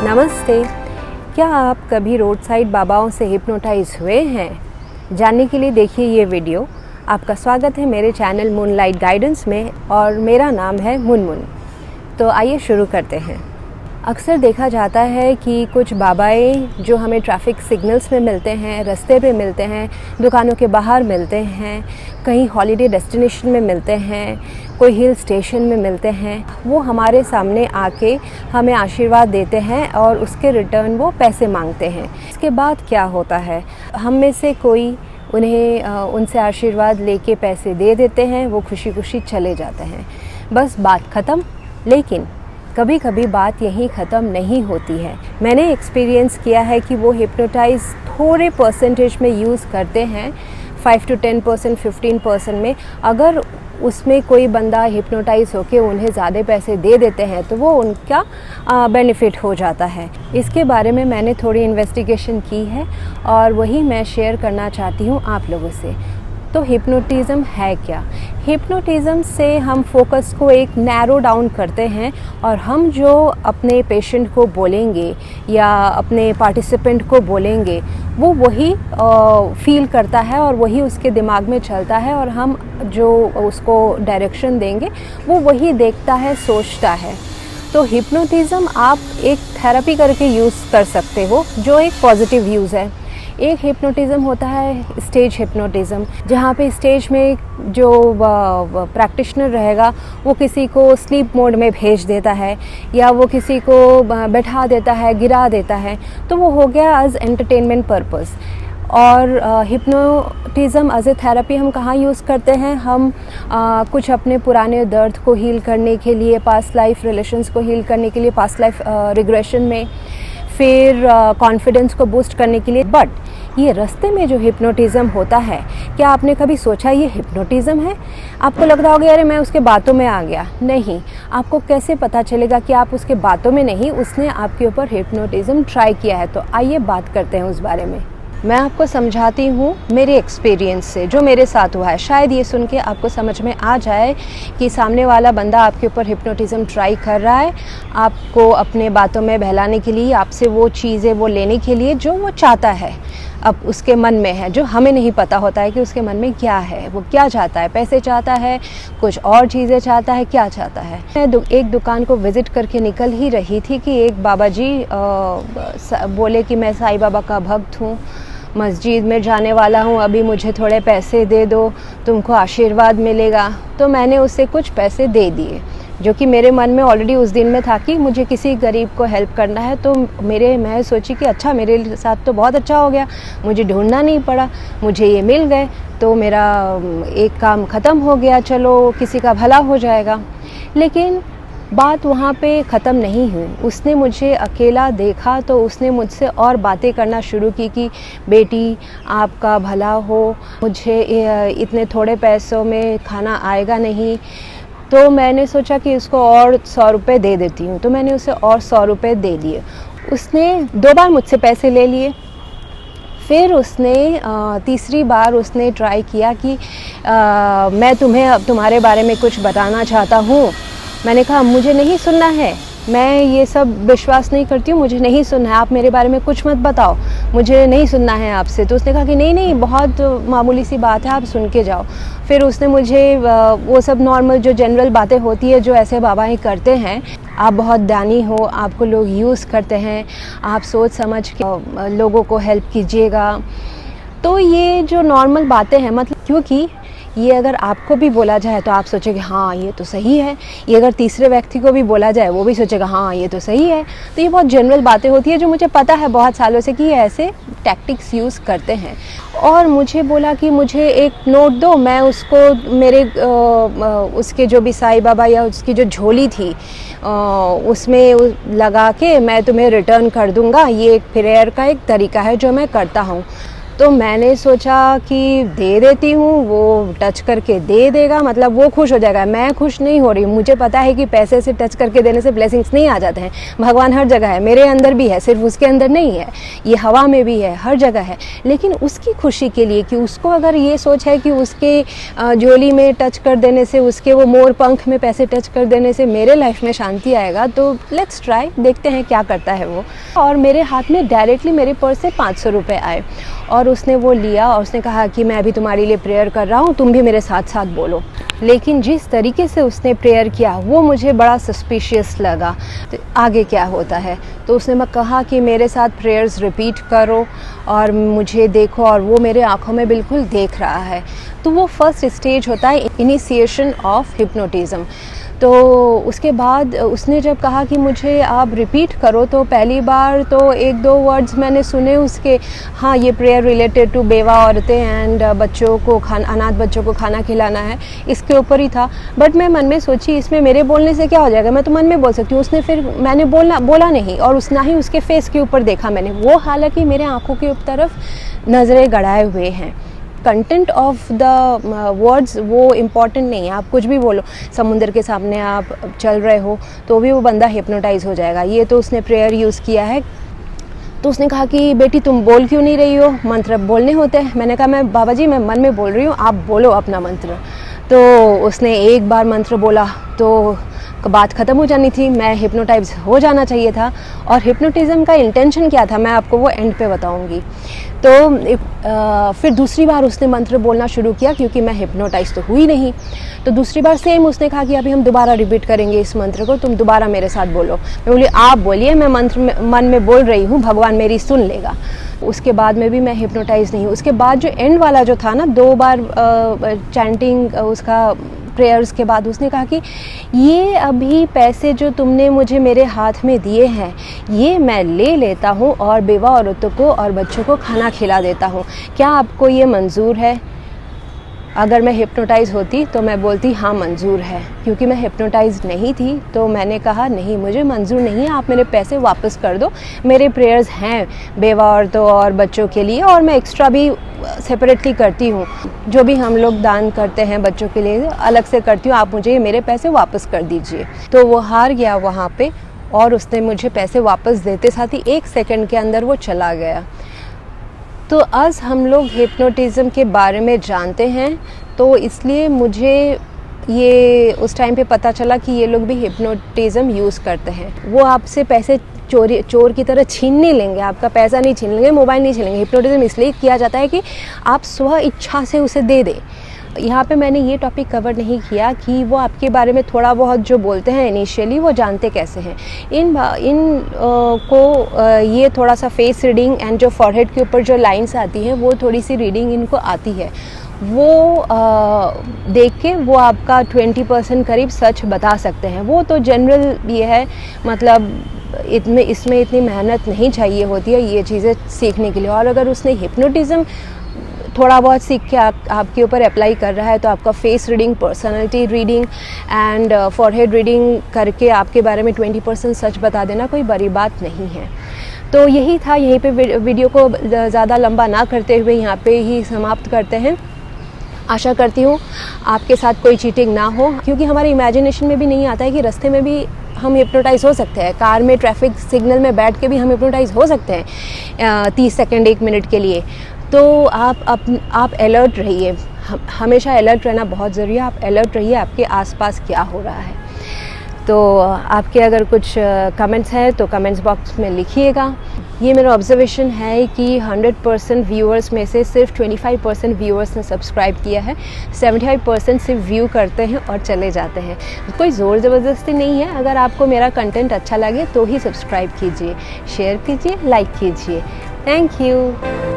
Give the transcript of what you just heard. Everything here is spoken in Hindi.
नमस्ते। क्या आप कभी रोड साइड बाबाओं से हिप्नोटाइज हुए हैं? जानने के लिए देखिए ये वीडियो। आपका स्वागत है मेरे चैनल मूनलाइट गाइडेंस में और मेरा नाम है मुनमुन। तो आइए शुरू करते हैं। अक्सर देखा जाता है कि कुछ बाबाएं जो हमें ट्रैफिक सिग्नल्स में मिलते हैं, रास्ते पे मिलते हैं, दुकानों के बाहर मिलते हैं, कहीं हॉलिडे डेस्टिनेशन में मिलते हैं, कोई हिल स्टेशन में मिलते हैं, वो हमारे सामने आके हमें आशीर्वाद देते हैं और उसके रिटर्न वो पैसे मांगते हैं। इसके बाद क्या होता है, हम में से कोई उन्हें उनसे आशीर्वाद लेके पैसे दे देते हैं, वो खुशी खुशी चले जाते हैं, बस बात ख़त्म। लेकिन कभी कभी बात यहीं ख़त्म नहीं होती है। मैंने एक्सपीरियंस किया है कि वो हिप्नोटाइज थोड़े परसेंटेज में यूज़ करते हैं, 5 to 10%, 15% में। अगर उसमें कोई बंदा हिप्नोटाइज होकर उन्हें ज़्यादा पैसे दे देते हैं तो वो उनका बेनिफिट हो जाता है। इसके बारे में मैंने थोड़ी इन्वेस्टिगेशन की है और वही मैं शेयर करना चाहती हूँ आप लोगों से। तो हिप्नोटिज़म है क्या? हिप्नोटिज़म से हम फोकस को एक नैरो डाउन करते हैं और हम जो अपने पेशेंट को बोलेंगे या अपने पार्टिसिपेंट को बोलेंगे वो वही फील करता है और वही उसके दिमाग में चलता है और हम जो उसको डायरेक्शन देंगे वो वही देखता है, सोचता है। तो हिप्नोटिज़म आप एक थेरेपी करके यूज़ कर सकते हो जो एक पॉजिटिव यूज़ है। एक हिप्नोटिज़म होता है स्टेज हिप्नोटिज़म, जहाँ पे स्टेज में जो प्रैक्टिशनर रहेगा वो किसी को स्लीप मोड में भेज देता है या वो किसी को बैठा देता है, गिरा देता है, तो वो हो गया एज एंटरटेनमेंट पर्पस। और हिप्नोटिज़म एज ए थेरेपी हम कहाँ यूज़ करते हैं? हम कुछ अपने पुराने दर्द को हील करने के लिए, पास्ट लाइफ रिलेशंस को हील करने के लिए, पास्ट लाइफ रिग्रेशन में, फिर कॉन्फिडेंस को बूस्ट करने के लिए। बट ये रास्ते में जो हिप्नोटिज़म होता है, क्या आपने कभी सोचा ये हिप्नोटिज़म है? आपको लग रहा होगा अरे मैं उसके बातों में आ गया। नहीं, आपको कैसे पता चलेगा कि आप उसके बातों में नहीं, उसने आपके ऊपर हिप्नोटिज़म ट्राई किया है? तो आइए बात करते हैं उस बारे में। मैं आपको समझाती हूँ मेरे एक्सपीरियंस से जो मेरे साथ हुआ है। शायद ये सुन के आपको समझ में आ जाए कि सामने वाला बंदा आपके ऊपर हिप्नोटिज़म ट्राई कर रहा है, आपको अपने बातों में बहलाने के लिए, आपसे वो चीज़ें वो लेने के लिए जो वो चाहता है, अब उसके मन में है, जो हमें नहीं पता होता है कि उसके मन में क्या है, वो क्या चाहता है, पैसे चाहता है, कुछ और चीज़ें चाहता है, क्या चाहता है। मैं एक दुकान को विज़िट करके निकल ही रही थी कि एक बाबा जी बोले कि मैं साईं बाबा का भक्त हूँ, मस्जिद में जाने वाला हूँ, अभी मुझे थोड़े पैसे दे दो, तुमको आशीर्वाद मिलेगा। तो मैंने उससे कुछ पैसे दे दिए, जो कि मेरे मन में ऑलरेडी उस दिन में था कि मुझे किसी गरीब को हेल्प करना है। तो मैं सोची कि अच्छा, मेरे साथ तो बहुत अच्छा हो गया, मुझे ढूंढना नहीं पड़ा, मुझे ये मिल गए, तो मेरा एक काम ख़त्म हो गया, चलो किसी का भला हो जाएगा। लेकिन बात वहाँ पे ख़त्म नहीं हुई। उसने मुझे अकेला देखा तो उसने मुझसे और बातें करना शुरू की कि बेटी आपका भला हो, मुझे इतने थोड़े पैसों में खाना आएगा नहीं। तो मैंने सोचा कि उसको और 100 रुपये दे देती हूँ, तो मैंने उसे और 100 रुपये दे दिए। उसने 2 बार मुझसे पैसे ले लिए। फिर उसने तीसरी बार उसने ट्राई किया कि मैं तुम्हें अब तुम्हारे बारे में कुछ बताना चाहता हूँ। मैंने कहा मुझे नहीं सुनना है, मैं ये सब विश्वास नहीं करती हूँ, मुझे नहीं सुनना है, आप मेरे बारे में कुछ मत बताओ, मुझे नहीं सुनना है आपसे। तो उसने कहा कि नहीं नहीं, बहुत मामूली सी बात है, आप सुन के जाओ। फिर उसने मुझे वो सब नॉर्मल जो जनरल बातें होती है जो ऐसे बाबाएं करते हैं, आप बहुत दानी हो, आपको लोग यूज़ करते हैं, आप सोच समझ के लोगों को हेल्प कीजिएगा। तो ये जो नॉर्मल बातें हैं, मतलब क्योंकि ये अगर आपको भी बोला जाए तो आप सोचेंगे हाँ ये तो सही है, ये अगर तीसरे व्यक्ति को भी बोला जाए वो भी सोचेगा हाँ ये तो सही है। तो ये बहुत जनरल बातें होती है जो मुझे पता है बहुत सालों से कि ये ऐसे टैक्टिक्स यूज़ करते हैं। और मुझे बोला कि मुझे एक नोट दो, मैं उसको मेरे उसके जो भी साईं बाबा या उसकी जो झोली थी उसमें लगा के मैं तुम्हें रिटर्न कर दूँगा। ये एक प्रेयर का एक तरीका है जो मैं करता हूँ। तो मैंने सोचा कि दे देती हूँ, वो टच करके दे देगा, मतलब वो खुश हो जाएगा। मैं खुश नहीं हो रही हूँ, मुझे पता है कि पैसे से टच करके देने से ब्लेसिंग्स नहीं आ जाते हैं। भगवान हर जगह है, मेरे अंदर भी है, सिर्फ उसके अंदर नहीं है, ये हवा में भी है, हर जगह है। लेकिन उसकी खुशी के लिए, कि उसको अगर ये सोच है कि उसके झोली में टच कर देने से, उसके वो मोर पंख में पैसे टच कर देने से मेरे लाइफ में शांति आएगा, तो लेट्स ट्राई, देखते हैं क्या करता है वो। और मेरे हाथ में डायरेक्टली मेरे पर्स से 500 रुपये आए और उसने वो लिया और उसने कहा कि मैं अभी तुम्हारे लिए प्रेयर कर रहा हूँ, तुम भी मेरे साथ साथ बोलो। लेकिन जिस तरीके से उसने प्रेयर किया वो मुझे बड़ा सस्पिशियस लगा। तो आगे क्या होता है, तो उसने मैं कहा कि मेरे साथ प्रेयर्स रिपीट करो और मुझे देखो, और वो मेरे आँखों में बिल्कुल देख रहा है। तो वो फर्स्ट स्टेज होता है इनिशिएशन ऑफ हिप्नोटिज़म। तो उसके बाद उसने जब कहा कि मुझे आप रिपीट करो, तो पहली बार तो 1-2 वर्ड्स मैंने सुने उसके, हाँ ये प्रेयर रिलेटेड टू बेवा औरतें एंड बच्चों को अनाथ बच्चों को खाना खिलाना है, इसके ऊपर ही था। बट मैं मन में सोची इसमें मेरे बोलने से क्या हो जाएगा, मैं तो मन में बोल सकती हूँ। उसने फिर मैंने बोला नहीं, और ना ही उसके फेस के ऊपर देखा मैंने, वो हालांकि मेरे आँखों की तरफ नज़रें गड़ाए हुए हैं। कंटेंट ऑफ द वर्ड्स वो इम्पॉर्टेंट नहीं है, आप कुछ भी बोलो, समुंदर के सामने आप चल रहे हो तो भी वो बंदा हिप्नोटाइज हो जाएगा। ये तो उसने प्रेयर यूज़ किया है। तो उसने कहा कि बेटी तुम बोल क्यों नहीं रही हो, मंत्र बोलने होते हैं। मैंने कहा मैं बाबा जी मैं मन में बोल रही हूँ, आप बोलो अपना मंत्र। तो उसने एक बार मंत्र बोला तो बात ख़त्म हो जानी थी, मैं हिप्नोटाइज हो जाना चाहिए था। और हिप्नोटिज़म का इंटेंशन क्या था मैं आपको वो एंड पे बताऊंगी। तो फिर दूसरी बार उसने मंत्र बोलना शुरू किया, क्योंकि मैं हिप्नोटाइज तो हुई नहीं। तो दूसरी बार सेम उसने कहा कि अभी हम दोबारा रिपीट करेंगे इस मंत्र को, तुम दोबारा मेरे साथ बोलो। मैं बोली आप बोलिए, मैं मंत्र मन में बोल रही हूँ, भगवान मेरी सुन लेगा। उसके बाद में भी मैं हिप्नोटाइज नहीं हूँ। उसके बाद जो एंड वाला जो था ना, 2 बार चैंटिंग उसका प्रेयर्स के बाद उसने कहा कि ये अभी पैसे जो तुमने मुझे मेरे हाथ में दिए हैं, ये मैं ले लेता हूँ और बेवा औरतों को और बच्चों को खाना खिला देता हूँ, क्या आपको ये मंजूर है? अगर मैं हिप्नोटाइज होती तो मैं बोलती हाँ मंजूर है, क्योंकि मैं हिप्नोटाइज नहीं थी। तो मैंने कहा नहीं मुझे मंजूर नहीं है, आप मेरे पैसे वापस कर दो। मेरे प्रेयर्स हैं बेवा औरतों और बच्चों के लिए, और मैं एक्स्ट्रा भी सेपरेटली करती हूँ, जो भी हम लोग दान करते हैं बच्चों के लिए अलग से करती हूँ, आप मुझे मेरे पैसे वापस कर दीजिए। तो वो हार गया वहाँ पे, और उसने मुझे पैसे वापस देते साथ ही 1 सेकंड के अंदर वो चला गया। तो आज हम लोग हिप्नोटिज़म के बारे में जानते हैं, तो इसलिए मुझे ये उस टाइम पे पता चला कि ये लोग भी हिप्नोटिज़म यूज़ करते हैं। वो आपसे पैसे चोर की तरह छीन नहीं लेंगे, आपका पैसा नहीं छीन लेंगे, मोबाइल नहीं छीन लेंगे। हिप्नोटिज़म इसलिए किया जाता है कि आप स्व इच्छा से उसे दे दें। यहाँ पे मैंने ये टॉपिक कवर नहीं किया कि वो आपके बारे में थोड़ा बहुत जो बोलते हैं इनिशियली, वो जानते कैसे हैं। ये थोड़ा सा फेस रीडिंग एंड जो फॉरहेड के ऊपर जो लाइंस आती हैं वो थोड़ी सी रीडिंग इनको आती है। वो देख के वो आपका 20% करीब सच बता सकते हैं। वो तो जनरल ये है, मतलब इसमें इतनी मेहनत नहीं चाहिए होती है ये चीज़ें सीखने के लिए। और अगर उसने हिप्नोटिज़म थोड़ा बहुत सीख के आपके ऊपर अप्लाई कर रहा है, तो आपका face reading, personality reading and forehead reading करके आपके बारे में 20% सच बता देना कोई बड़ी बात नहीं है। तो यही था, यहीं पे वीडियो को ज़्यादा लंबा ना करते हुए यहाँ पे ही समाप्त करते हैं। आशा करती हूँ आपके साथ कोई चीटिंग ना हो, क्योंकि हमारे इमेजिनेशन में भी नहीं आता है कि रास्ते में भी हम हिप्नोटाइज हो सकते हैं, कार में ट्रैफिक सिग्नल में बैठ के भी हम हिप्नोटाइज हो सकते हैं 30 सेकंड 1 मिनट के लिए। तो आप अलर्ट रहिए, हमेशा अलर्ट रहना बहुत ज़रूरी है। आप अलर्ट रहिए आपके आसपास क्या हो रहा है। तो आपके अगर कुछ कमेंट्स हैं तो कमेंट्स बॉक्स में लिखिएगा। ये मेरा ऑब्जर्वेशन है कि 100% व्यूअर्स में से सिर्फ 25% व्यूअर्स ने सब्सक्राइब किया है, 75% सिर्फ व्यू करते हैं और चले जाते हैं। कोई ज़ोर ज़बरदस्ती नहीं है। अगर आपको मेरा कंटेंट अच्छा लगे तो ही सब्सक्राइब कीजिए, शेयर कीजिए, लाइक कीजिए। Thank you.